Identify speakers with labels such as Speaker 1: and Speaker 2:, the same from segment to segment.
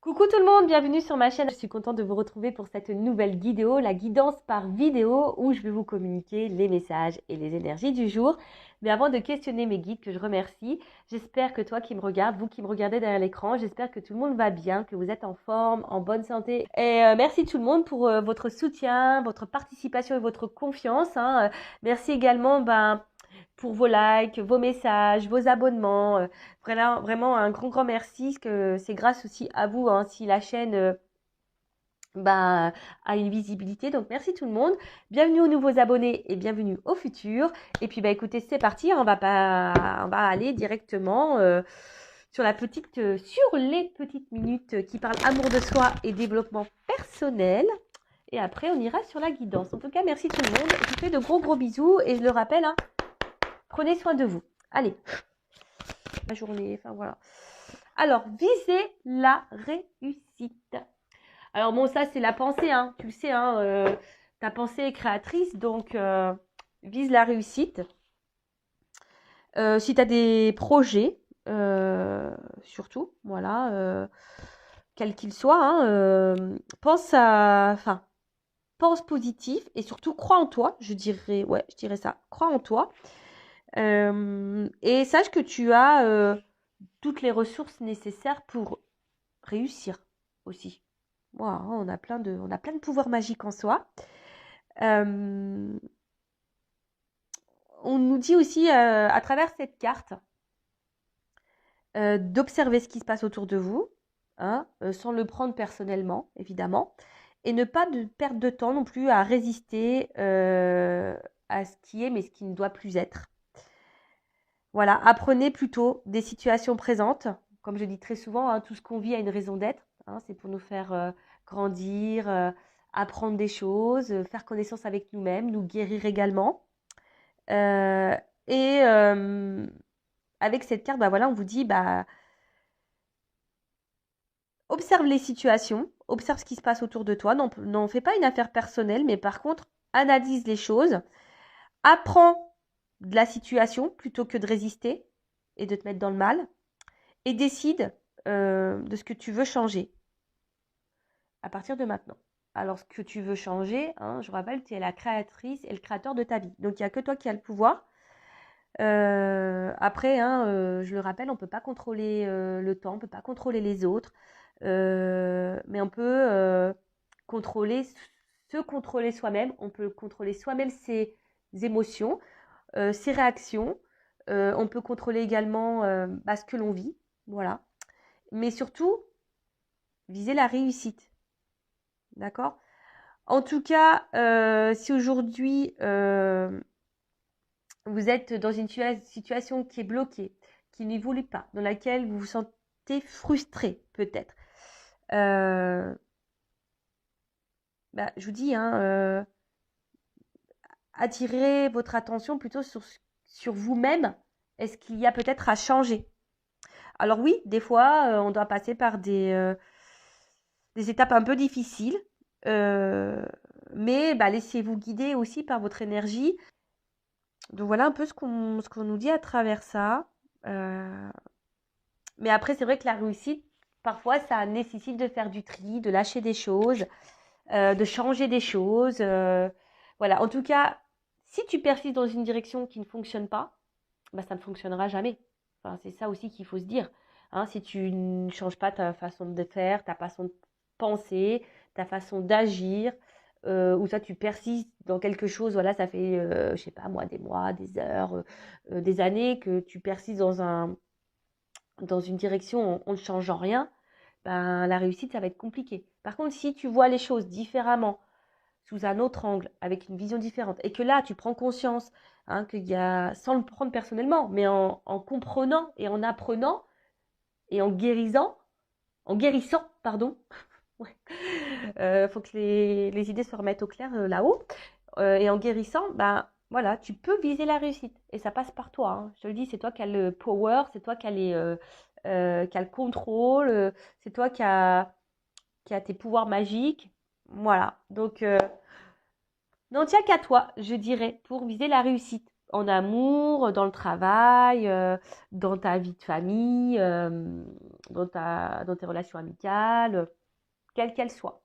Speaker 1: Coucou tout le monde, bienvenue sur ma chaîne. Je suis contente de vous retrouver pour cette nouvelle vidéo, la guidance par vidéo où je vais vous communiquer les messages et les énergies du jour. Mais avant de questionner mes guides que je remercie, j'espère que toi qui me regardes, vous qui me regardez derrière l'écran, j'espère que tout le monde va bien, que vous êtes en forme, en bonne santé. Et merci tout le monde pour votre soutien, votre participation et votre confiance. Merci également pour vos likes, vos messages, vos abonnements. Vraiment un grand merci, que c'est grâce aussi à vous si la chaîne a une visibilité. Donc merci tout le monde. Bienvenue aux nouveaux abonnés et bienvenue au futur. Et puis écoutez, c'est parti. On va aller directement sur les petites minutes qui parlent amour de soi et développement personnel. Et après, on ira sur la guidance. En tout cas, merci tout le monde. Je vous fais de gros bisous et je le rappelle, prenez soin de vous. Allez, la journée, enfin voilà. Alors, viser la réussite. Alors bon, ça c'est la pensée, tu le sais, ta pensée est créatrice, donc vise la réussite. Si tu as des projets, surtout, voilà, quels qu'ils soient, pense positif et surtout crois en toi, je dirais ça, crois en toi. Et sache que tu as toutes les ressources nécessaires pour réussir aussi. Voilà, on a plein de pouvoirs magiques en soi. On nous dit aussi à travers cette carte d'observer ce qui se passe autour de vous, sans le prendre personnellement, évidemment, et ne pas perdre de temps non plus à résister à ce qui est, mais ce qui ne doit plus être. Voilà, apprenez plutôt des situations présentes. Comme je dis très souvent, tout ce qu'on vit a une raison d'être. C'est pour nous faire grandir, apprendre des choses, faire connaissance avec nous-mêmes, nous guérir également. Euh, et avec cette carte, voilà, on vous dit, observe les situations, observe ce qui se passe autour de toi. N'en fais pas une affaire personnelle, mais par contre, analyse les choses, apprends de la situation plutôt que de résister et de te mettre dans le mal. Et décide de ce que tu veux changer à partir de maintenant. Alors, ce que tu veux changer, je rappelle, tu es la créatrice et le créateur de ta vie. Donc, il n'y a que toi qui as le pouvoir. Après, je le rappelle, on ne peut pas contrôler le temps, on ne peut pas contrôler les autres, mais on peut se contrôler soi-même. On peut contrôler soi-même ses émotions, ses réactions. On peut contrôler également ce que l'on vit. Voilà. Mais surtout, viser la réussite. D'accord? En tout cas, si aujourd'hui, vous êtes dans une situation qui est bloquée, qui n'évolue pas, dans laquelle vous vous sentez frustré, peut-être, je vous dis, attirez votre attention plutôt sur vous-même. Est-ce qu'il y a peut-être à changer? Alors oui, des fois, on doit passer par des étapes un peu difficiles, mais laissez-vous guider aussi par votre énergie. Donc voilà un peu ce qu'on nous dit à travers ça. Mais après, c'est vrai que la réussite, parfois, ça nécessite de faire du tri, de lâcher des choses, de changer des choses. Voilà, en tout cas, si tu persistes dans une direction qui ne fonctionne pas, ça ne fonctionnera jamais. Enfin, c'est ça aussi qu'il faut se dire. Si tu ne changes pas ta façon de faire, ta façon de penser, ta façon d'agir, ou ça tu persistes dans quelque chose, voilà, ça fait, je sais pas moi, des mois, des heures, des années que tu persistes dans une direction en ne changeant rien, la réussite, ça va être compliqué. Par contre, si tu vois les choses différemment, sous un autre angle, avec une vision différente, et que là, tu prends conscience qu'il y a, sans le prendre personnellement, mais en comprenant et en apprenant et en guérissant, pardon. Ouais. Faut que les idées se remettent au clair là-haut. Et en guérissant, voilà, tu peux viser la réussite. Et ça passe par toi. Je te le dis, c'est toi qui as le power, c'est toi qui as qui a le contrôle, c'est toi qui a tes pouvoirs magiques. Voilà. Donc, n'en tient qu'à toi, je dirais, pour viser la réussite. en amour, dans le travail, dans ta vie de famille, dans tes relations amicales, quelles qu'elles soient.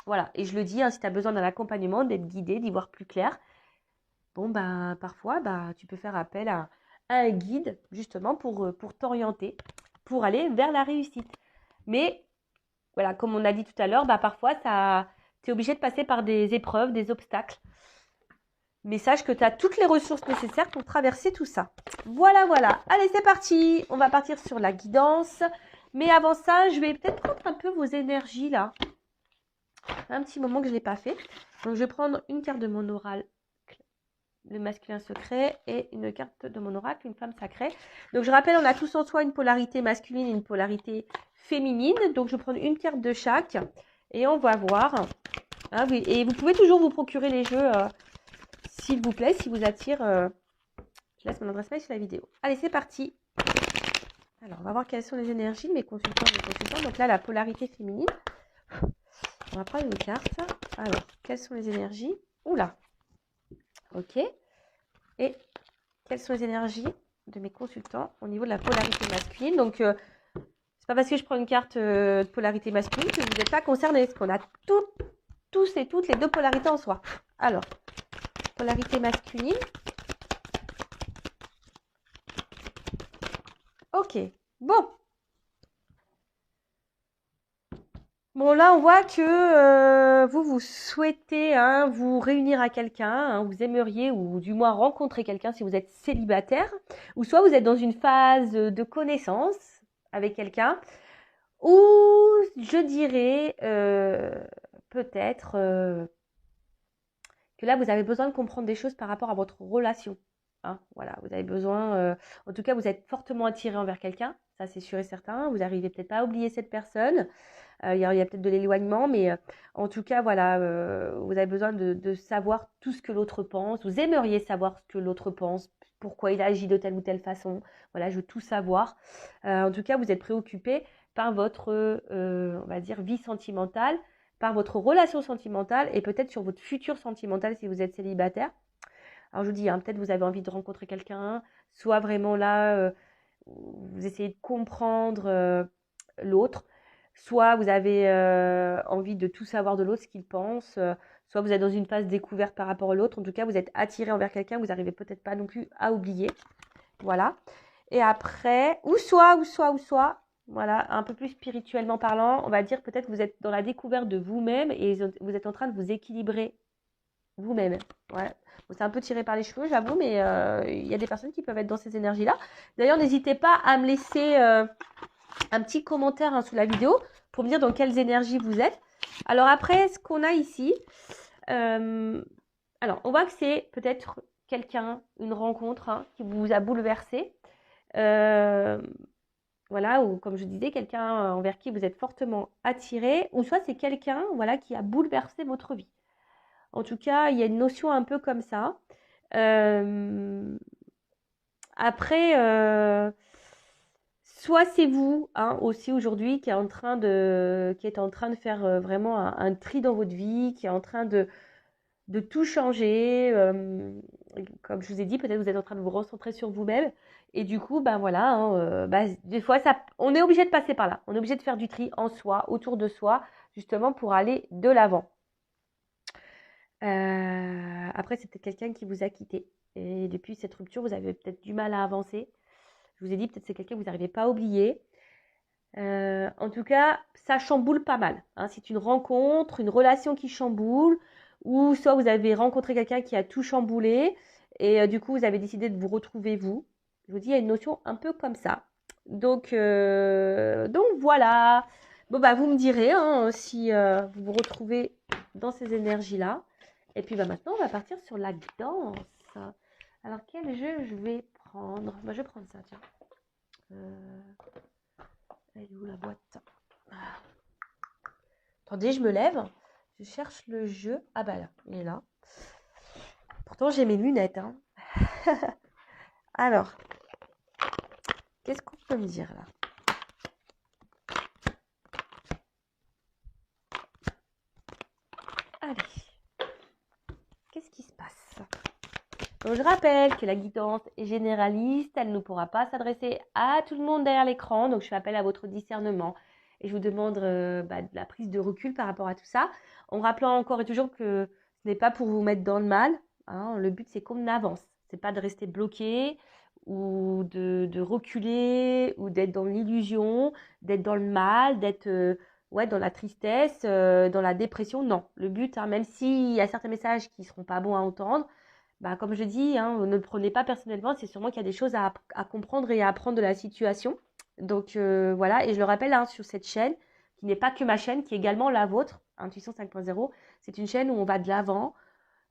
Speaker 1: Voilà, et je le dis, hein, si tu as besoin d'un accompagnement, d'être guidé, d'y voir plus clair, bon, ben, parfois, tu peux faire appel à un guide, justement, pour t'orienter, pour aller vers la réussite. Mais, voilà, comme on a dit tout à l'heure, parfois, tu es obligé de passer par des épreuves, des obstacles. Mais sache que tu as toutes les ressources nécessaires pour traverser tout ça. Voilà, voilà. Allez, c'est parti. On va partir sur la guidance. Mais avant ça, je vais peut-être prendre un peu vos énergies, là. Un petit moment que je ne l'ai pas fait. Donc, je vais prendre une carte de mon oracle, le masculin secret, et une carte de mon oracle, une femme sacrée. Donc, je rappelle, on a tous en soi une polarité masculine et une polarité féminine. Donc, je vais prendre une carte de chaque. Et on va voir. Hein, oui. Et vous pouvez toujours vous procurer les jeux... s'il vous plaît, si vous attire, je laisse mon adresse mail sur la vidéo. Allez, c'est parti. Alors, on va voir quelles sont les énergies de mes consultants et mes consultants. Donc là, la polarité féminine. On va prendre une carte. Alors, quelles sont les énergies? Oula. Ok. Et quelles sont les énergies de mes consultants au niveau de la polarité masculine? Donc, c'est pas parce que je prends une carte de polarité masculine que vous n'êtes pas concernés. Parce qu'on a tous et toutes les deux polarités en soi. Alors, polarité masculine. Ok, bon. Bon, là, on voit que vous souhaitez vous réunir à quelqu'un, vous aimeriez ou du moins rencontrer quelqu'un si vous êtes célibataire, ou soit vous êtes dans une phase de connaissance avec quelqu'un, ou je dirais peut-être que là, vous avez besoin de comprendre des choses par rapport à votre relation. Hein, voilà, vous avez besoin, en tout cas, vous êtes fortement attiré envers quelqu'un, ça c'est sûr et certain. Vous n'arrivez peut-être pas à oublier cette personne. Il y a peut-être de l'éloignement, mais en tout cas, voilà, vous avez besoin de savoir tout ce que l'autre pense. Vous aimeriez savoir ce que l'autre pense, pourquoi il agit de telle ou telle façon. Voilà, je veux tout savoir. En tout cas, vous êtes préoccupé par votre, on va dire, vie sentimentale, par votre relation sentimentale et peut-être sur votre futur sentimental si vous êtes célibataire. Alors je vous dis, hein, peut-être vous avez envie de rencontrer quelqu'un, soit vraiment là, vous essayez de comprendre l'autre, soit vous avez envie de tout savoir de l'autre, ce qu'il pense, soit vous êtes dans une phase découverte par rapport à l'autre. En tout cas, vous êtes attiré envers quelqu'un, vous n'arrivez peut-être pas non plus à oublier. Voilà. Et après, ou soit, voilà, un peu plus spirituellement parlant, on va dire peut-être que vous êtes dans la découverte de vous-même et vous êtes en train de vous équilibrer vous-même. Ouais. Bon, c'est un peu tiré par les cheveux, j'avoue, mais il y a des personnes qui peuvent être dans ces énergies-là. D'ailleurs, n'hésitez pas à me laisser un petit commentaire sous la vidéo pour me dire dans quelles énergies vous êtes. Alors après, ce qu'on a ici, alors on voit que c'est peut-être quelqu'un, une rencontre qui vous a bouleversé. Voilà, ou comme je disais, quelqu'un envers qui vous êtes fortement attiré, ou soit c'est quelqu'un, voilà, qui a bouleversé votre vie. En tout cas, il y a une notion un peu comme ça. Après, soit c'est vous aussi aujourd'hui qui est en train de faire vraiment un tri dans votre vie, qui est en train de tout changer. Comme je vous ai dit, peut-être vous êtes en train de vous recentrer sur vous-même. Et du coup, voilà, des fois, on est obligé de passer par là. On est obligé de faire du tri en soi, autour de soi, justement pour aller de l'avant. Après, c'est peut-être quelqu'un qui vous a quitté. Et depuis cette rupture, vous avez peut-être du mal à avancer. Je vous ai dit, peut-être c'est quelqu'un que vous n'arrivez pas à oublier. En tout cas, ça chamboule pas mal. C'est une rencontre, une relation qui chamboule, ou soit vous avez rencontré quelqu'un qui a tout chamboulé, et du coup, vous avez décidé de vous retrouver vous. Je vous dis, il y a une notion un peu comme ça. Donc voilà. Bon, vous me direz si vous vous retrouvez dans ces énergies-là. Et puis maintenant, on va partir sur la danse. Alors, quel jeu je vais prendre? Je vais prendre ça, tiens. Elle est où la boîte? Attendez, je me lève. Je cherche le jeu. Ah là, il est là. Pourtant, j'ai mes lunettes. Alors, qu'est-ce qu'on peut me dire là? Allez. Qu'est-ce qui se passe? Donc, je rappelle que la guidance est généraliste, elle ne pourra pas s'adresser à tout le monde derrière l'écran. Donc, je fais appel à votre discernement et je vous demande de la prise de recul par rapport à tout ça, en rappelant encore et toujours que ce n'est pas pour vous mettre dans le mal. Hein. Le but, c'est qu'on avance. Ce n'est pas de rester bloqué ou de reculer ou d'être dans l'illusion, d'être dans le mal, d'être dans la tristesse, dans la dépression. Non, le but, même s'il y a certains messages qui ne seront pas bons à entendre, comme je dis, ne le prenez pas personnellement, c'est sûrement qu'il y a des choses à comprendre et à apprendre de la situation. Donc voilà, et je le rappelle sur cette chaîne, qui n'est pas que ma chaîne, qui est également la vôtre, Intuition 5.0, c'est une chaîne où on va de l'avant,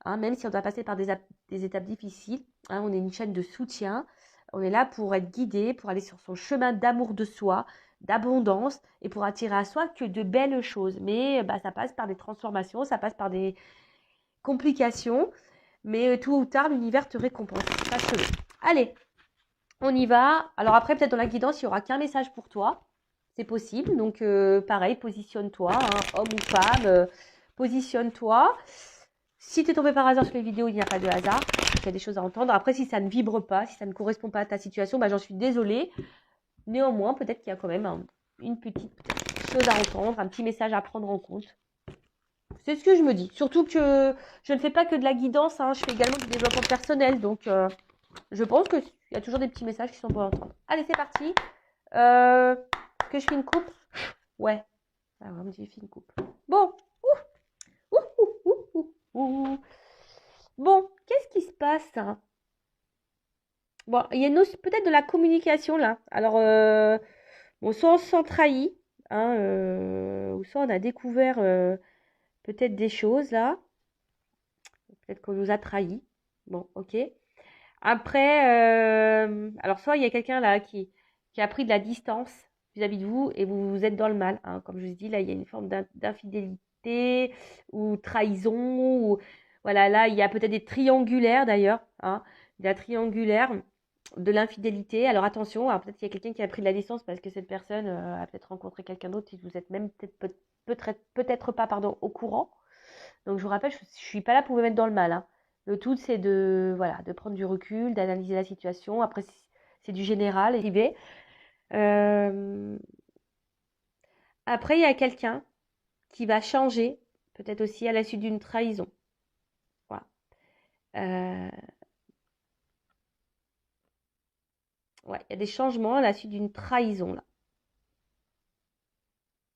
Speaker 1: même si on doit passer par des étapes difficiles. On est une chaîne de soutien, on est là pour être guidé, pour aller sur son chemin d'amour de soi, d'abondance, et pour attirer à soi que de belles choses. Mais ça passe par des transformations, ça passe par des complications, mais tôt ou tard, l'univers te récompense. Sache-le. Allez, on y va. Alors après, peut-être dans la guidance, il n'y aura qu'un message pour toi. C'est possible. Donc, pareil, positionne-toi, homme ou femme, positionne-toi. Si tu es tombé par hasard sur les vidéos, il n'y a pas de hasard. Il y a des choses à entendre. Après, si ça ne vibre pas, si ça ne correspond pas à ta situation, j'en suis désolée. Néanmoins, peut-être qu'il y a quand même une petite chose à entendre, un petit message à prendre en compte. C'est ce que je me dis. Surtout que je ne fais pas que de la guidance, je fais également du développement personnel. Donc, je pense qu'il y a toujours des petits messages qui sont bons à entendre. Allez, c'est parti. Que je fais une coupe? Ouais. Alors, on me dit, je fais une coupe. Bon. Bon, qu'est-ce qui se passe? Bon, il y a peut-être de la communication là. Alors, soit on se sent trahi, ou soit on a découvert peut-être des choses là. Peut-être qu'on nous a trahis. Bon, ok. Après, alors soit il y a quelqu'un là qui a pris de la distance vis-à-vis de vous et vous êtes dans le mal. Comme je vous dis, là, il y a une forme d'infidélité ou trahison. Ou, voilà, là, il y a peut-être des triangulaires d'ailleurs. Il y a triangulaire de l'infidélité. Alors attention, peut-être qu'il y a quelqu'un qui a pris de la distance parce que cette personne a peut-être rencontré quelqu'un d'autre si vous êtes même peut-être pas au courant. Donc je vous rappelle, je ne suis pas là pour vous mettre dans le mal. Le tout, c'est de prendre du recul, d'analyser la situation. Après, c'est du général, arrivé. Après, il y a quelqu'un qui va changer, peut-être aussi à la suite d'une trahison. Voilà. Il y a des changements à la suite d'une trahison, là.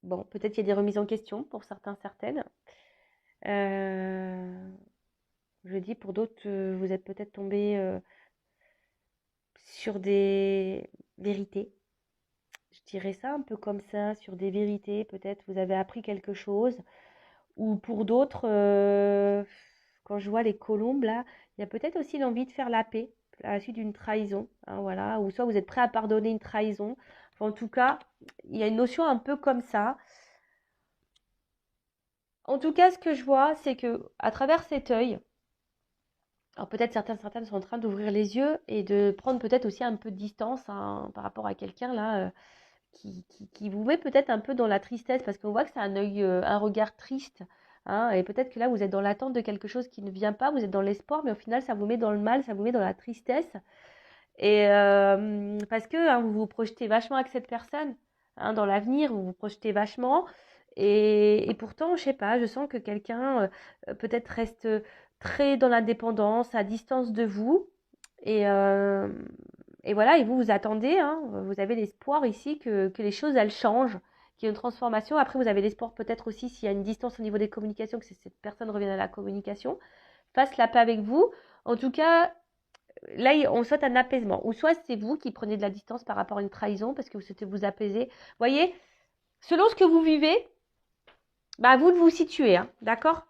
Speaker 1: Bon, peut-être qu'il y a des remises en question pour certains, certaines. Je dis, pour d'autres, vous êtes peut-être tombé sur des vérités. Je dirais ça un peu comme ça, sur des vérités. Peut-être vous avez appris quelque chose. Ou pour d'autres, quand je vois les colombes là, il y a peut-être aussi l'envie de faire la paix à la suite d'une trahison. Voilà. Ou soit vous êtes prêt à pardonner une trahison. Enfin, en tout cas, il y a une notion un peu comme ça. En tout cas, ce que je vois, c'est que à travers cet œil, alors peut-être certaines sont en train d'ouvrir les yeux et de prendre peut-être aussi un peu de distance par rapport à quelqu'un là qui vous met peut-être un peu dans la tristesse parce qu'on voit que c'est un œil, un regard triste. Et peut-être que là vous êtes dans l'attente de quelque chose qui ne vient pas, vous êtes dans l'espoir, mais au final ça vous met dans le mal, ça vous met dans la tristesse. Et parce que vous vous projetez vachement avec cette personne, dans l'avenir, vous vous projetez vachement. Et pourtant, je sais pas, je sens que quelqu'un peut-être reste très dans l'indépendance, à distance de vous. Et voilà, et vous attendez, vous avez l'espoir ici que les choses, elles changent, qu'il y ait une transformation. Après, vous avez l'espoir peut-être aussi, s'il y a une distance au niveau des communications, que cette personne revienne à la communication, fasse la paix avec vous. En tout cas, là, on souhaite un apaisement. Ou soit c'est vous qui prenez de la distance par rapport à une trahison parce que vous souhaitez vous apaiser. Vous voyez, selon ce que vous vivez, vous vous situez, d'accord?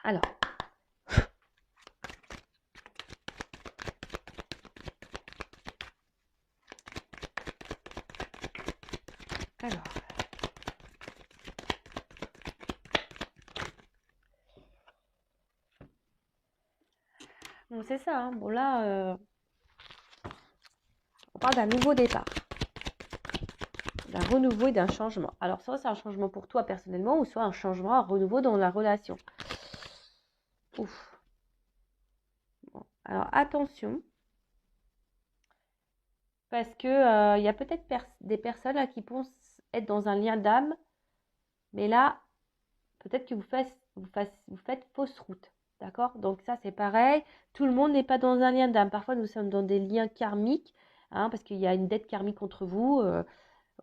Speaker 1: Alors. Bon, c'est ça. Bon, là, on parle d'un nouveau départ, d'un renouveau et d'un changement. Alors, soit c'est un changement pour toi personnellement, ou soit un changement, un renouveau dans la relation. Ouf. Bon, Alors, attention, parce que il y a peut-être des personnes là, qui pensent être dans un lien d'âme, mais là, peut-être que vous faites fausse route. D'accord? Donc ça, c'est pareil. Tout le monde n'est pas dans un lien d'âme. Parfois, nous sommes dans des liens karmiques, hein, parce qu'il y a une dette karmique entre vous.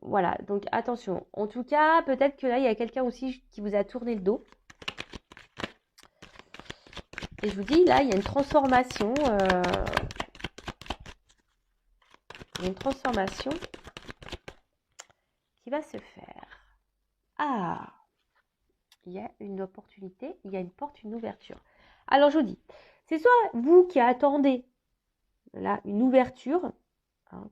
Speaker 1: Voilà, donc attention. En tout cas, peut-être que là, il y a quelqu'un aussi qui vous a tourné le dos. Et je vous dis, là, il y a une transformation. Il y a une transformation qui va se faire. Ah, il y a une opportunité, il y a une porte, une ouverture. Alors, je vous dis, c'est soit vous qui attendez là une ouverture, hein,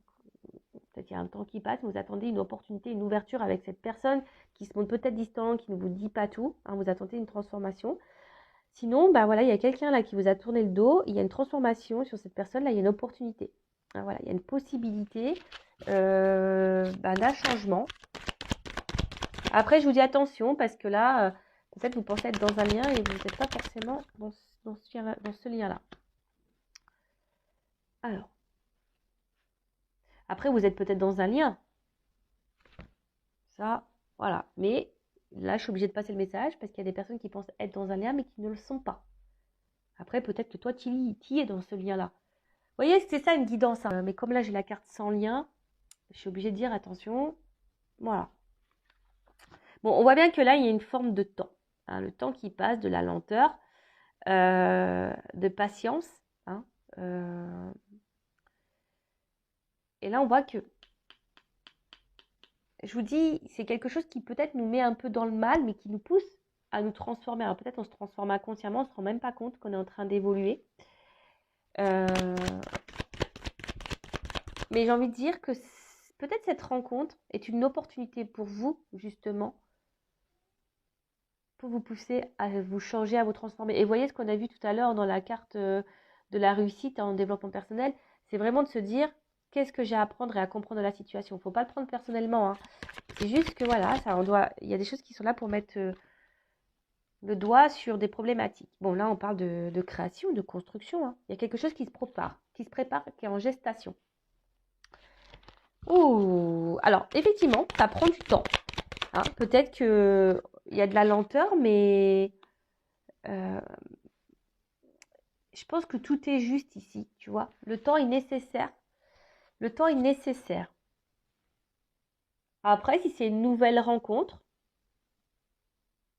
Speaker 1: peut-être qu'il y a un temps qui passe, vous attendez une opportunité, une ouverture avec cette personne qui se montre peut-être distant, qui ne vous dit pas tout, hein, vous attendez une transformation. Sinon, bah voilà, il y a quelqu'un là qui vous a tourné le dos, il y a une transformation sur cette personne, là il y a une opportunité. Hein, voilà, il y a une possibilité d'un changement. Après, je vous dis attention parce que là, peut-être vous pensez être dans un lien et vous n'êtes pas forcément dans ce lien-là. Alors, après, vous êtes peut-être dans un lien. Ça, voilà. Mais là, je suis obligée de passer le message parce qu'il y a des personnes qui pensent être dans un lien mais qui ne le sont pas. Après, peut-être que toi, tu y es dans ce lien-là. Vous voyez, c'est ça une guidance. Hein. Mais comme là, j'ai la carte sans lien, je suis obligée de dire attention. Voilà. Bon, on voit bien que là, il y a une forme de temps. Hein, le temps qui passe, de la lenteur, de patience. Hein, et là, on voit que, je vous dis, c'est quelque chose qui peut-être nous met un peu dans le mal, mais qui nous pousse à nous transformer. Alors peut-être on se transforme inconsciemment, on ne se rend même pas compte qu'on est en train d'évoluer. Mais j'ai envie de dire que peut-être cette rencontre est une opportunité pour vous, justement, pour vous pousser à vous changer, à vous transformer. Et vous voyez ce qu'on a vu tout à l'heure dans la carte de la réussite en développement personnel, c'est vraiment de se dire qu'est-ce que j'ai à apprendre et à comprendre de la situation. Il ne faut pas le prendre personnellement. Hein. C'est juste que voilà, il y a des choses qui sont là pour mettre le doigt sur des problématiques. Bon, là, on parle de création, de construction. Hein. Il y a quelque chose qui se prépare, qui est en gestation. Oh, alors effectivement, ça prend du temps. Hein. Peut-être qu'il y a de la lenteur, mais je pense que tout est juste ici, tu vois. Le temps est nécessaire. Le temps est nécessaire. Après, si c'est une nouvelle rencontre,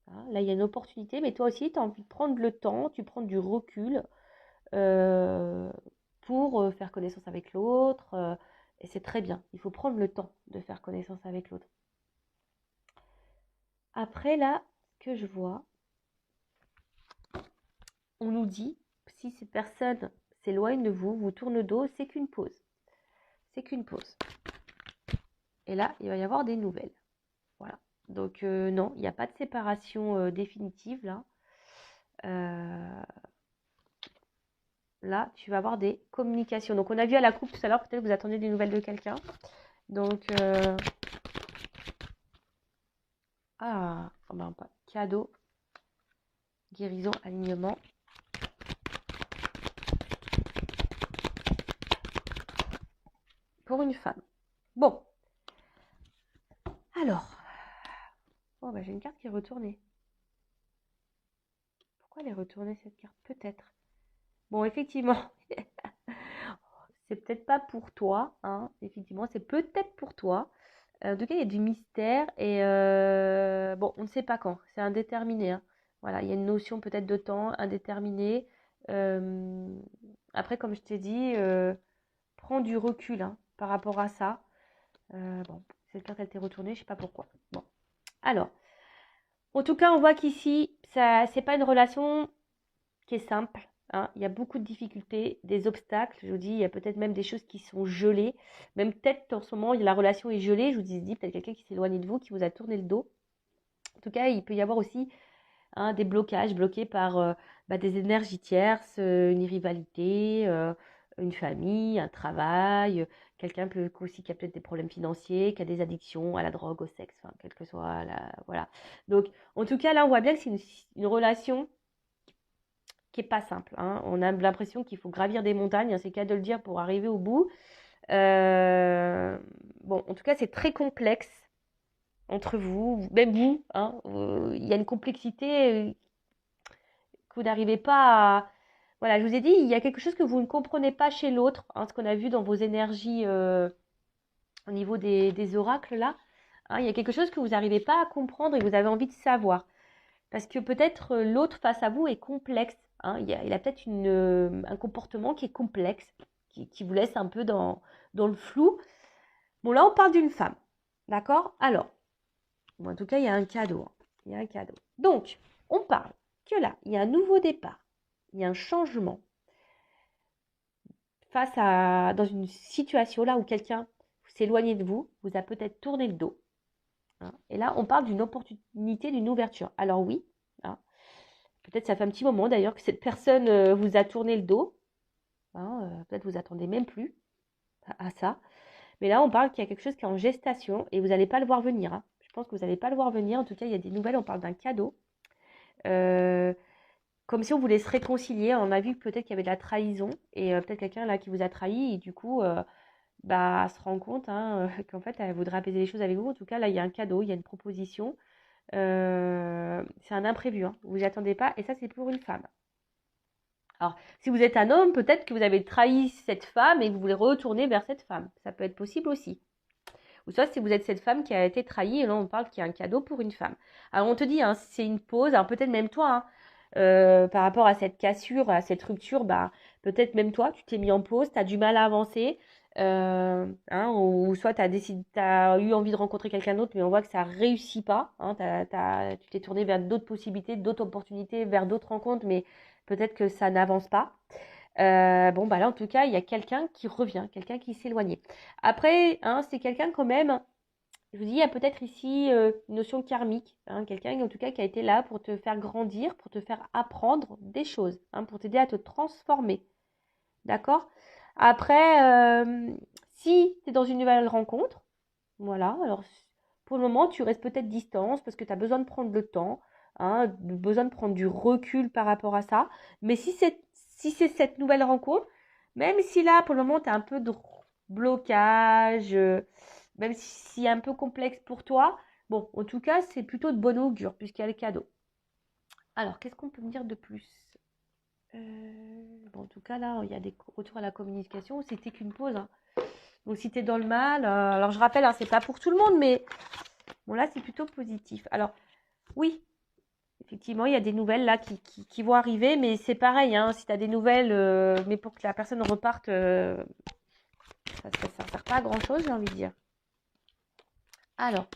Speaker 1: hein, là, il y a une opportunité, mais toi aussi, tu as envie de prendre le temps, tu prends du recul pour faire connaissance avec l'autre. Et c'est très bien. Il faut prendre le temps de faire connaissance avec l'autre. Après, là, ce que je vois, on nous dit, si ces personnes s'éloignent de vous, vous tournent le dos, c'est qu'une pause. C'est qu'une pause. Et là, il va y avoir des nouvelles. Voilà. Donc, non, il n'y a pas de séparation définitive, là. Là, tu vas avoir des communications. Donc, on a vu à la coupe tout à l'heure, peut-être que vous attendez des nouvelles de quelqu'un. Donc, cadeau, guérison, alignement. Pour une femme. Bon. Alors. Oh, j'ai une carte qui est retournée. Pourquoi elle est retournée, cette carte? Peut-être. Bon, effectivement. C'est peut-être pas pour toi. Hein. Effectivement, c'est peut-être pour toi. En tout cas, il y a du mystère. Et bon, on ne sait pas quand. C'est indéterminé. Hein. Voilà, il y a une notion peut-être de temps indéterminé. Après, comme je t'ai dit, prends du recul hein, par rapport à ça. Bon, cette carte elle t'est retournée, je sais pas pourquoi. Bon, alors, en tout cas, on voit qu'ici, c'est pas une relation qui est simple. Hein. Il y a beaucoup de difficultés, des obstacles. Je vous dis, il y a peut-être même des choses qui sont gelées. Même peut-être en ce moment, la relation est gelée. Je vous dis peut-être quelqu'un qui s'est éloigné de vous, qui vous a tourné le dos. En tout cas, il peut y avoir aussi hein, des bloqués par des énergies tierces, une rivalité, une famille, un travail. Quelqu'un peut aussi qui a peut-être des problèmes financiers, qui a des addictions à la drogue, au sexe, enfin, quelle que soit la... Voilà. Donc, en tout cas, là, on voit bien que c'est une relation qui n'est pas simple, hein. On a l'impression qu'il faut gravir des montagnes, hein, c'est qu'à de le dire pour arriver au bout. Bon, en tout cas, c'est très complexe entre vous, même vous, hein. Il y a une complexité que vous n'arrivez pas à... Voilà, je vous ai dit, il y a quelque chose que vous ne comprenez pas chez l'autre, hein, ce qu'on a vu dans vos énergies au niveau des oracles là. Hein, il y a quelque chose que vous n'arrivez pas à comprendre et que vous avez envie de savoir. Parce que peut-être l'autre face à vous est complexe. Hein, il a peut-être un comportement qui est complexe, qui vous laisse un peu dans le flou. Bon, là, on parle d'une femme. D'accord? Alors, bon, en tout cas, il y a un cadeau. Hein. Il y a un cadeau. Donc, on parle que là, il y a un nouveau départ. Il y a un changement dans une situation là où quelqu'un s'éloigne de vous, vous a peut-être tourné le dos. Hein, et là, on parle d'une opportunité, d'une ouverture. Alors oui, hein, peut-être ça fait un petit moment d'ailleurs que cette personne vous a tourné le dos. Hein, peut-être vous attendez même plus à ça. Mais là, on parle qu'il y a quelque chose qui est en gestation et vous n'allez pas le voir venir. Hein. Je pense que vous n'allez pas le voir venir. En tout cas, il y a des nouvelles. On parle d'un cadeau. Comme si on voulait se réconcilier. On a vu que peut-être qu'il y avait de la trahison et peut-être quelqu'un là qui vous a trahi et du coup, bah, se rend compte qu'en fait, elle voudrait apaiser les choses avec vous. En tout cas, là, il y a un cadeau, il y a une proposition. C'est un imprévu. Hein. Vous n'y attendez pas et ça, c'est pour une femme. Alors, si vous êtes un homme, peut-être que vous avez trahi cette femme et que vous voulez retourner vers cette femme. Ça peut être possible aussi. Ou soit si vous êtes cette femme qui a été trahie, et là on parle qu'il y a un cadeau pour une femme. Alors on te dit, hein, c'est une pause, alors peut-être même toi, hein, par rapport à cette cassure, à cette rupture, bah, peut-être même toi, tu t'es mis en pause, tu as du mal à avancer, hein, ou soit tu as eu envie de rencontrer quelqu'un d'autre, mais on voit que ça ne réussit pas. Hein, tu t'es tourné vers d'autres possibilités, d'autres opportunités, vers d'autres rencontres, mais peut-être que ça n'avance pas. Bon, bah là, en tout cas, il y a quelqu'un qui revient, quelqu'un qui s'éloignait. Après, hein, c'est quelqu'un quand même, je vous dis, il y a peut-être ici une notion karmique, hein, quelqu'un en tout cas qui a été là pour te faire grandir, pour te faire apprendre des choses, hein, pour t'aider à te transformer. D'accord? Après, si tu es dans une nouvelle rencontre, voilà, alors pour le moment, tu restes peut-être distance parce que tu as besoin de prendre le temps, hein, besoin de prendre du recul par rapport à ça. Mais si c'est cette nouvelle rencontre, même si là, pour le moment, tu as un peu de blocage, même si c'est un peu complexe pour toi, bon, en tout cas, c'est plutôt de bon augure puisqu'il y a le cadeau. Alors, qu'est-ce qu'on peut me dire de plus? Bon, en tout cas, là, il y a des retours à la communication. C'était qu'une pause. Hein. Donc, si tu es dans le mal, alors je rappelle, hein, c'est pas pour tout le monde, mais bon, là, c'est plutôt positif. Alors, oui, effectivement, il y a des nouvelles là qui vont arriver, mais c'est pareil, hein, si tu as des nouvelles, mais pour que la personne reparte, ça ne sert pas à grand-chose, j'ai envie de dire. Alors,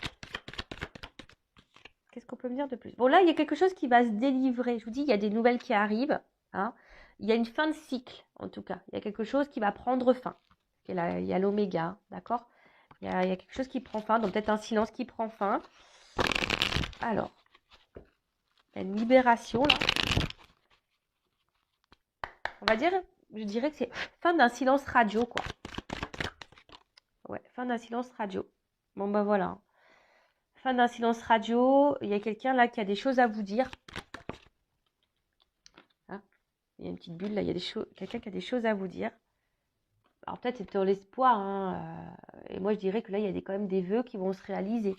Speaker 1: qu'est-ce qu'on peut me dire de plus? Bon, là, il y a quelque chose qui va se délivrer. Je vous dis, il y a des nouvelles qui arrivent. Hein. Il y a une fin de cycle, en tout cas. Il y a quelque chose qui va prendre fin. Il y a l'oméga, d'accord? Il y a quelque chose qui prend fin, donc peut-être un silence qui prend fin. Alors, il y a une libération, là. On va dire, je dirais que c'est fin d'un silence radio, quoi. Ouais, fin d'un silence radio. Bon, bah voilà. Fin d'un silence radio. Il y a quelqu'un là qui a des choses à vous dire. Hein, il y a une petite bulle là. Il y a quelqu'un qui a des choses à vous dire. Alors peut-être c'est dans l'espoir. Hein, et moi je dirais que là, il y a quand même des vœux qui vont se réaliser.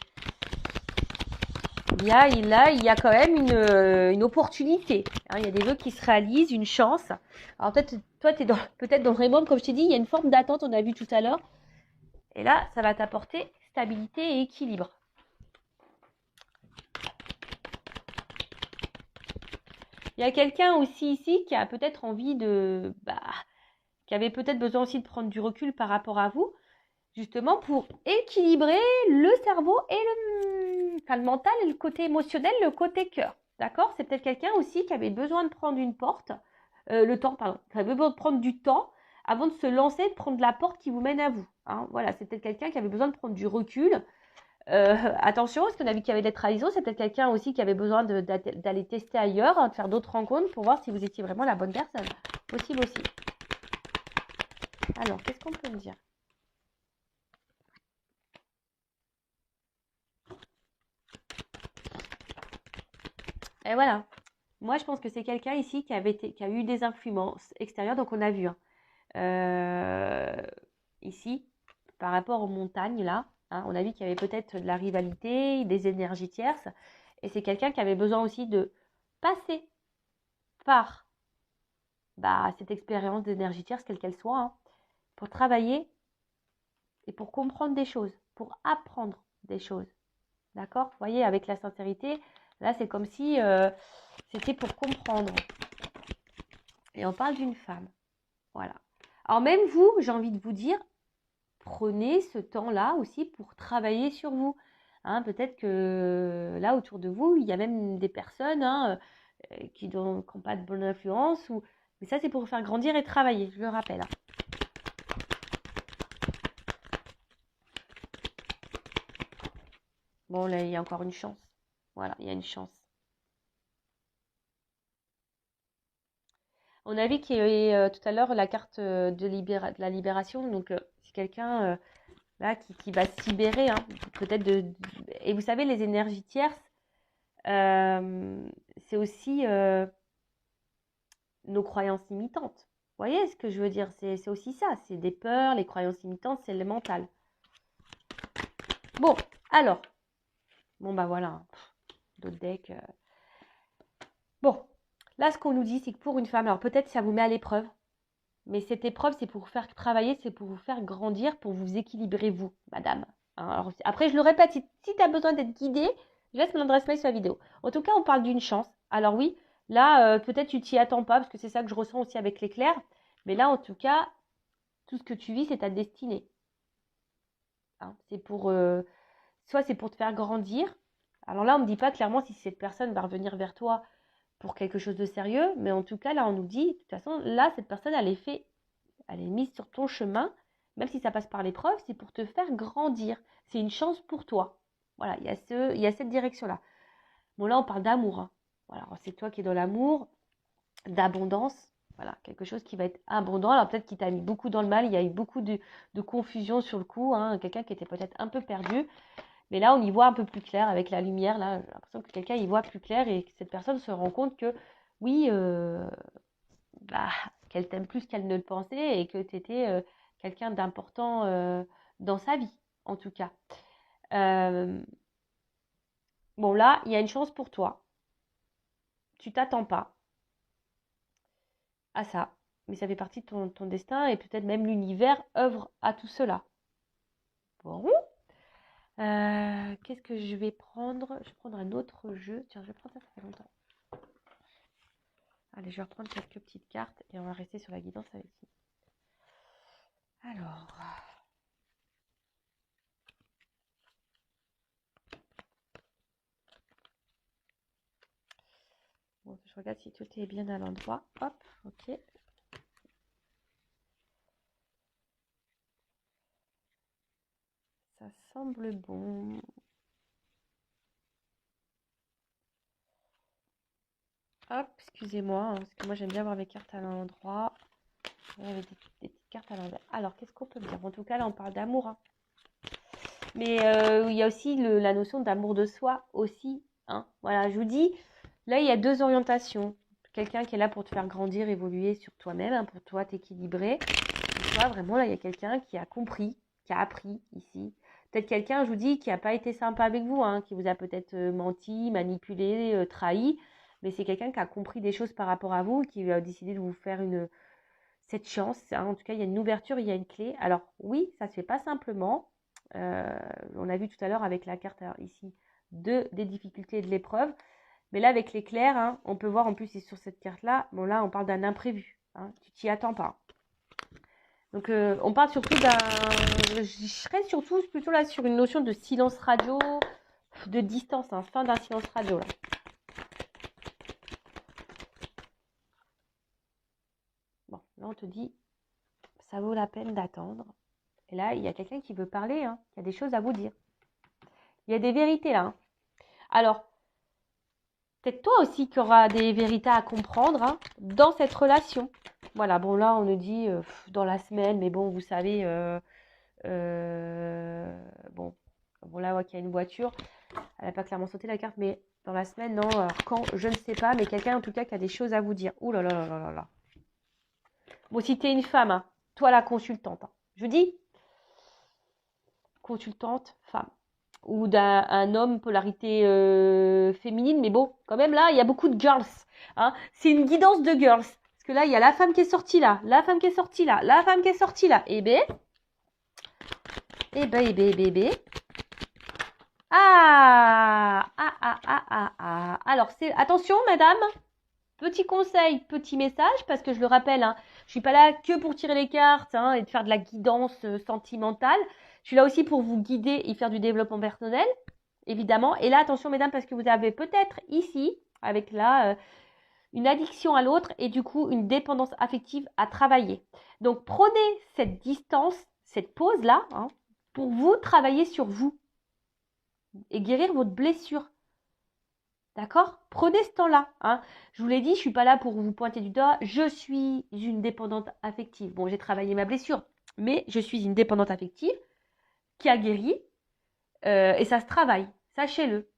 Speaker 1: Il y a quand même une opportunité. Hein, il y a des vœux qui se réalisent, une chance. Alors peut-être, toi, tu es peut-être dans le Raymond, comme je t'ai dit, il y a une forme d'attente, on a vu tout à l'heure. Et là, ça va t'apporter stabilité et équilibre. Il y a quelqu'un aussi ici qui a peut-être envie qui avait peut-être besoin aussi de prendre du recul par rapport à vous, justement pour équilibrer le cerveau et le mental et le côté émotionnel, le côté cœur. D'accord? C'est peut-être quelqu'un aussi qui avait besoin de prendre qui avait besoin de prendre du temps avant de se lancer, de prendre la porte qui vous mène à vous. Hein, voilà, c'est peut-être quelqu'un qui avait besoin de prendre du recul. Attention, parce qu'on a vu qu'il y avait des trahisons, c'est peut-être quelqu'un aussi qui avait besoin d'aller tester ailleurs, hein, de faire d'autres rencontres pour voir si vous étiez vraiment la bonne personne. Possible aussi. Alors, qu'est-ce qu'on peut me dire? Et voilà. Moi, je pense que c'est quelqu'un ici qui a eu des influences extérieures. Donc, on a vu, hein, euh, ici, par rapport aux montagnes, là, hein, on a vu qu'il y avait peut-être de la rivalité, des énergies tierces. Et c'est quelqu'un qui avait besoin aussi de passer par cette expérience d'énergie tierce, quelle qu'elle soit, hein, pour travailler et pour comprendre des choses, pour apprendre des choses. D'accord? Vous voyez, avec la sincérité, là, c'est comme si c'était pour comprendre. Et on parle d'une femme. Voilà. Alors même vous, j'ai envie de vous dire, prenez ce temps-là aussi pour travailler sur vous. Hein, peut-être que là, autour de vous, il y a même des personnes, hein, qui n'ont pas de bonne influence. Mais ça, c'est pour vous faire grandir et travailler, je le rappelle. Hein. Bon, là, il y a encore une chance. Voilà, il y a une chance. On a vu qu'il y avait tout à l'heure la carte de la libération. Donc, c'est quelqu'un là qui va se libérer. Hein, peut-être Et vous savez, les énergies tierces, c'est aussi nos croyances limitantes. Vous voyez ce que je veux dire? C'est aussi ça. C'est des peurs, les croyances limitantes, c'est le mental. Bon, alors. Bon, bah voilà. D'autres decks. Bon, là, ce qu'on nous dit, c'est que pour une femme, alors peut-être ça vous met à l'épreuve. Mais cette épreuve, c'est pour vous faire travailler, c'est pour vous faire grandir, pour vous équilibrer, vous, madame. Hein, alors, après, je le répète, si tu as besoin d'être guidée, je laisse mon adresse mail sur la vidéo. En tout cas, on parle d'une chance. Alors oui, là, peut-être tu t'y attends pas, parce que c'est ça que je ressens aussi avec l'éclair. Mais là, en tout cas, tout ce que tu vis, c'est ta destinée. Hein, c'est pour, soit c'est pour te faire grandir. Alors là, on ne me dit pas clairement si cette personne va revenir vers toi pour quelque chose de sérieux, mais en tout cas, là, on nous dit, de toute façon, là, cette personne, elle est mise sur ton chemin, même si ça passe par l'épreuve, c'est pour te faire grandir. C'est une chance pour toi. Voilà, il y a cette direction-là. Bon, là, on parle d'amour. Hein. Voilà, c'est toi qui es dans l'amour, d'abondance. Voilà, quelque chose qui va être abondant. Alors, peut-être qu'il t'a mis beaucoup dans le mal. Il y a eu beaucoup de confusion sur le coup. Hein. Quelqu'un qui était peut-être un peu perdu. Mais là, on y voit un peu plus clair avec la lumière. Là, j'ai l'impression que quelqu'un y voit plus clair et que cette personne se rend compte que, oui, qu'elle t'aime plus qu'elle ne le pensait et que tu étais quelqu'un d'important dans sa vie, en tout cas. Bon, là, il y a une chance pour toi. Tu t'attends pas à ça, mais ça fait partie de ton destin et peut-être même l'univers œuvre à tout cela. Bon. Qu'est-ce que je vais prendre? Je vais prendre un autre jeu. Tiens, je vais prendre ça, ça fait longtemps. Allez, je vais reprendre quelques petites cartes et on va rester sur la guidance avec lui. Alors. Bon, je regarde si tout est bien à l'endroit. Hop, ok. Ça semble bon. Hop, excusez-moi, hein, parce que moi j'aime bien avoir mes cartes à l'endroit. Avec des petites cartes à l'envers. Alors, qu'est-ce qu'on peut dire? En tout cas, là, on parle d'amour. Hein. Mais il y a aussi la notion d'amour de soi aussi. Hein. Voilà, je vous dis, là, il y a deux orientations. Quelqu'un qui est là pour te faire grandir, évoluer sur toi-même, hein, pour toi t'équilibrer. Et toi, vraiment, là, il y a quelqu'un qui a compris, qui a appris ici. Peut-être quelqu'un, je vous dis, qui n'a pas été sympa avec vous, hein, qui vous a peut-être menti, manipulé, trahi. Mais c'est quelqu'un qui a compris des choses par rapport à vous, qui a décidé de vous faire cette chance. Hein. En tout cas, il y a une ouverture, il y a une clé. Alors oui, ça ne se fait pas simplement. On a vu tout à l'heure avec la carte ici des difficultés et de l'épreuve. Mais là, avec l'éclair, hein, on peut voir en plus sur cette carte-là, bon là, on parle d'un imprévu. Hein, tu t'y attends pas. Donc, on parle surtout je serais surtout plutôt là sur une notion de silence radio, de distance, hein, fin d'un silence radio. Là. Bon, là, on te dit, ça vaut la peine d'attendre. Et là, il y a quelqu'un qui veut parler, hein, qui a des choses à vous dire. Il y a des vérités là. Hein. Alors, peut-être toi aussi qui auras des vérités à comprendre hein, dans cette relation. Voilà, bon là, on nous dit dans la semaine, mais bon, vous savez, bon là, ouais, qu'il y a une voiture. Elle n'a pas clairement sauté la carte, mais dans la semaine, non. Alors quand, je ne sais pas, mais quelqu'un en tout cas qui a des choses à vous dire. Ouh là là là là là là. Bon, si tu es une femme, hein, toi la consultante, hein, je vous dis, consultante, femme. Ou d'un homme, polarité féminine, mais bon, quand même là, il y a beaucoup de girls. Hein. C'est une guidance de girls. Parce que là, il y a la femme qui est sortie là, la femme qui est sortie là, la femme qui est sortie là. Eh ben. Alors, attention, madame. Petit conseil, petit message, parce que je le rappelle, hein, je suis pas là que pour tirer les cartes hein, et de faire de la guidance sentimentale. Je suis là aussi pour vous guider et faire du développement personnel, évidemment. Et là, attention, mesdames, parce que vous avez peut-être ici, avec là, une addiction à l'autre et du coup, une dépendance affective à travailler. Donc, prenez cette distance, cette pause-là, hein, pour vous travailler sur vous et guérir votre blessure. D'accord? Prenez ce temps-là. Hein. Je vous l'ai dit, je ne suis pas là pour vous pointer du doigt. Je suis une dépendante affective. Bon, j'ai travaillé ma blessure, mais je suis une dépendante affective qui a guéri et ça se travaille. Sachez-le.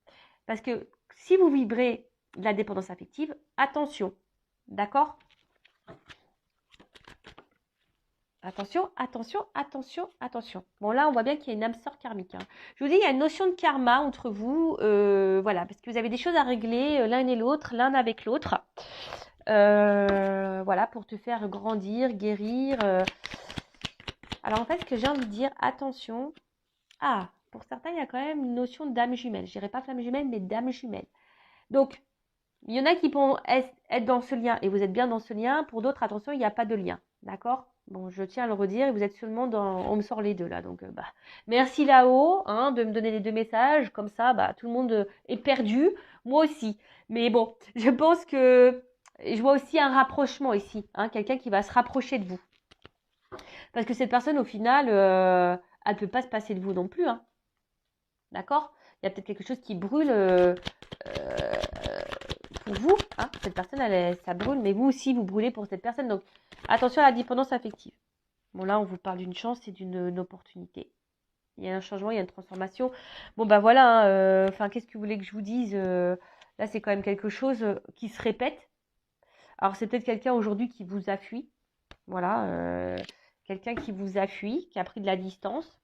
Speaker 1: Parce que si vous vibrez de la dépendance affective, attention. D'accord? Attention, attention, attention, attention. Bon, là, on voit bien qu'il y a une âme sœur karmique. Hein. Je vous dis, il y a une notion de karma entre vous. Voilà, parce que vous avez des choses à régler l'un et l'autre, l'un avec l'autre. Voilà, pour te faire grandir, guérir. Alors, en fait, ce que j'ai envie de dire, attention. Ah, pour certains, il y a quand même une notion d'âme jumelle. Je dirais pas flamme jumelle, mais d'âme jumelle. Donc, il y en a qui pourront être dans ce lien, et vous êtes bien dans ce lien. Pour d'autres, attention, il n'y a pas de lien. D'accord? Bon, je tiens à le redire, et vous êtes seulement dans... On me sort les deux, là. Donc, merci là-haut hein, de me donner les deux messages. Comme ça, tout le monde est perdu. Moi aussi. Mais bon, je pense que... Je vois aussi un rapprochement ici. Hein, quelqu'un qui va se rapprocher de vous. Parce que cette personne, au final, elle ne peut pas se passer de vous non plus. Hein. D'accord? Il y a peut-être quelque chose qui brûle... pour vous, hein, cette personne, ça brûle, mais vous aussi, vous brûlez pour cette personne. Donc, attention à la dépendance affective. Bon, là, on vous parle d'une chance et d'une opportunité. Il y a un changement, il y a une transformation. Bon, voilà, enfin, qu'est-ce que vous voulez que je vous dise là, c'est quand même quelque chose qui se répète. Alors, c'est peut-être quelqu'un aujourd'hui qui vous a fui. Voilà, quelqu'un qui vous a fui, qui a pris de la distance.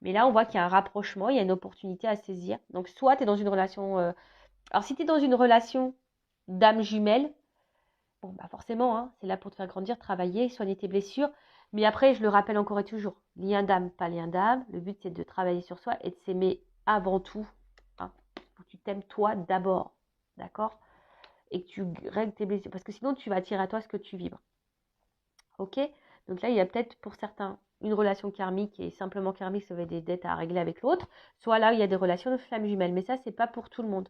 Speaker 1: Mais là, on voit qu'il y a un rapprochement, il y a une opportunité à saisir. Donc, soit tu es dans une relation... Alors, si tu es dans une relation d'âme jumelle, bon, forcément, hein, c'est là pour te faire grandir, travailler, soigner tes blessures. Mais après, je le rappelle encore et toujours, lien d'âme, pas lien d'âme. Le but, c'est de travailler sur soi et de s'aimer avant tout. Hein. Faut que tu t'aimes toi d'abord, d'accord? Et que tu règles tes blessures. Parce que sinon, tu vas attirer à toi ce que tu vibres. Ok? Donc là, il y a peut-être pour certains une relation karmique et simplement karmique, ça veut dire des dettes à régler avec l'autre. Soit là, il y a des relations de flammes jumelles. Mais ça, c'est pas pour tout le monde.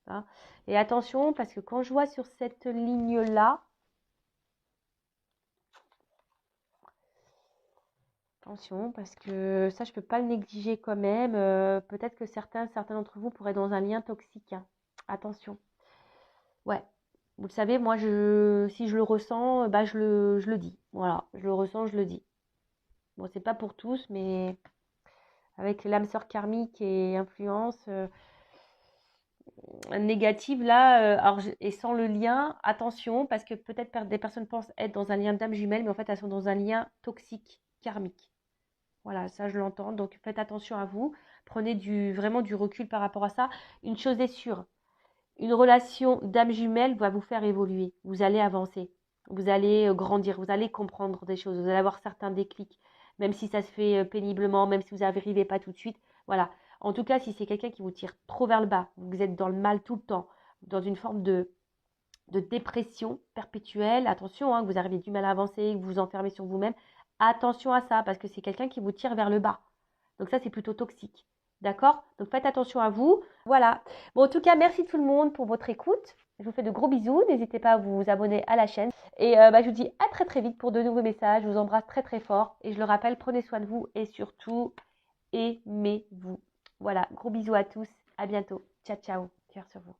Speaker 1: Hein. Et attention, parce que quand je vois sur cette ligne-là, attention, parce que ça, je ne peux pas le négliger quand même. Peut-être que certains d'entre vous pourraient être dans un lien toxique. Hein. Attention. Ouais. Vous le savez, moi, si je le ressens, je le dis. Voilà, je le ressens, je le dis. Bon, c'est pas pour tous, mais avec l'âme sœur karmique et influence négative, là, alors, et sans le lien, attention, parce que peut-être des personnes pensent être dans un lien d'âme jumelle, mais en fait, elles sont dans un lien toxique, karmique. Voilà, ça je l'entends. Donc faites attention à vous. Prenez vraiment du recul par rapport à ça. Une chose est sûre, une relation d'âme jumelle va vous faire évoluer. Vous allez avancer. Vous allez grandir. Vous allez comprendre des choses. Vous allez avoir certains déclics. Même si ça se fait péniblement, même si vous n'arrivez pas tout de suite. Voilà. En tout cas, si c'est quelqu'un qui vous tire trop vers le bas, vous êtes dans le mal tout le temps, dans une forme de dépression perpétuelle, attention, hein, que vous arrivez du mal à avancer, que vous vous enfermez sur vous-même, attention à ça, parce que c'est quelqu'un qui vous tire vers le bas. Donc ça, c'est plutôt toxique. D'accord? Donc faites attention à vous. Voilà. Bon, en tout cas, merci tout le monde pour votre écoute. Je vous fais de gros bisous. N'hésitez pas à vous abonner à la chaîne. Et je vous dis à très très vite pour de nouveaux messages. Je vous embrasse très très fort. Et je le rappelle, prenez soin de vous et surtout, aimez-vous. Voilà, gros bisous à tous. À bientôt. Ciao, ciao. Cœur sur vous.